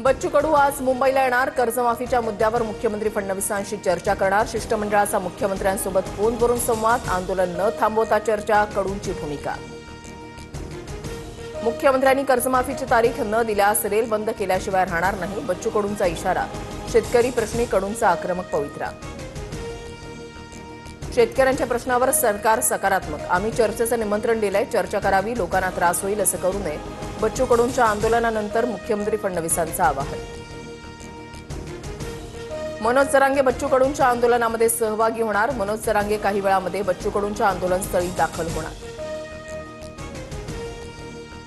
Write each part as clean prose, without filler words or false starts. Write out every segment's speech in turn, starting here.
बच्चू कडू आज मुंबईला येणार. कर्जमाफीच्या मुद्द्यावर मुख्यमंत्री फडणवीसांशी चर्चा करणार. शिष्टमंडळाचा मुख्यमंत्र्यांसोबत फोनवरून संवाद. आंदोलन न थांबवता चर्चा. कडूंची भूमिका. मुख्यमंत्र्यांनी कर्जमाफीची तारीख न दिल्यास रेल बंद केल्याशिवाय राहणार नाही. बच्चू कडूंचा इशारा. शेतकरी प्रश्नी कडूंचा आक्रमक पवित्रा. शेतकऱ्यांच्या प्रश्नावर सरकार सकारात्मक. आम्ही चर्चेचं निमंत्रण दिलंय. चर्चा करावी. लोकांना त्रास होईल असं करू नये. बच्चू कडूंच्या आंदोलनानंतर मुख्यमंत्री फडणवीसांचं आवाहन. मनोज जरांगे बच्चू कडूंच्या आंदोलनामध्ये सहभागी होणार. मनोज जरांगे काही वेळामध्ये बच्चू कडूंच्या आंदोलनस्थळी दाखल होणार.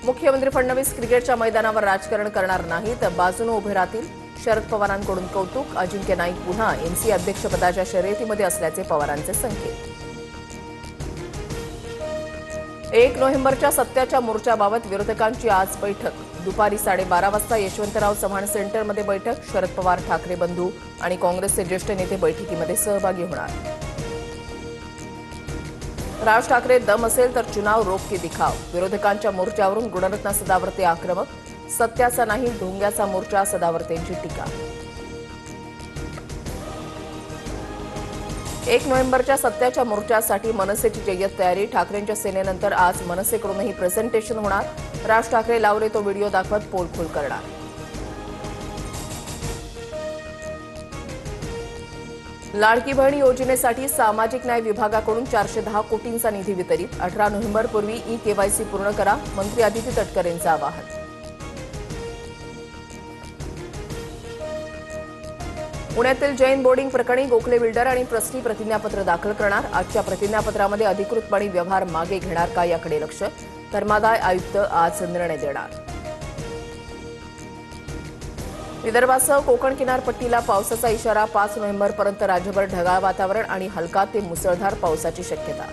मुख्यमंत्री फडणवीस क्रिकेटच्या मैदानावर राजकारण करणार नाहीत. बाजूने उभे राहतील. शरद पवारांकडून कौतुक. अजिंक्य नाईक पुन्हा एमसी अध्यक्षपदाच्या शर्यतीमध्ये असल्याचे पवारांचे संकेत. 1 नोव्हेंबरच्या सत्याच्या मोर्चाबाबत विरोधकांची आज बैठक. दुपारी 12:30 वाजता यशवंतराव चव्हाण सेंटरमध्ये बैठक. शरद पवार, ठाकरे बंधू आणि काँग्रेसचे ज्येष्ठ नेते बैठकीमध्ये सहभागी होणार. राज ठाकरे दम असेल तर चुनाव रोक के दिखाव. विरोधकांच्या मोर्चावरून गुणरत्न सदावर्ते आक्रमक. सत्याचा नाही ढोंग्याचा मोर्चा. सदावर्तेंची टीका. 1 नोव्हेंबरच्या सत्याच्या मोर्चासाठी मनसेची जय्यत तयारी. ठाकरेंच्या सेनेनंतर आज मनसेकडूनही प्रेझेंटेशन होणार. राज ठाकरे लावले तो व्हिडिओ दाखवत पोलखोल करणार. लाडकी बहीण योजनेसाठी सामाजिक न्याय विभागाकडून 410 कोटींचा निधी वितरित. 18 नोव्हेंबरपूर्वी ई-केवायसी पूर्ण करा. मंत्री अदिती तटकरेंचं आवाहन. पुण्यातील जैन बोर्डिंग प्रकरणी गोखले बिल्डर आणि ट्रस्टी प्रतिज्ञापत्र दाखल करणार. आजच्या प्रतिज्ञापत्रामध्ये अधिकृतपणे व्यवहार मागे घेणार का याकडे लक्ष. धर्मादाय आयुक्त आज निर्णय देणार. विदर्भासह कोकण किनारपट्टीला पावसाचा इशारा. 5 नोव्हेंबरपर्यंत राज्यभर ढगाळ वातावरण आणि हलका ते मुसळधार पावसाची शक्यता.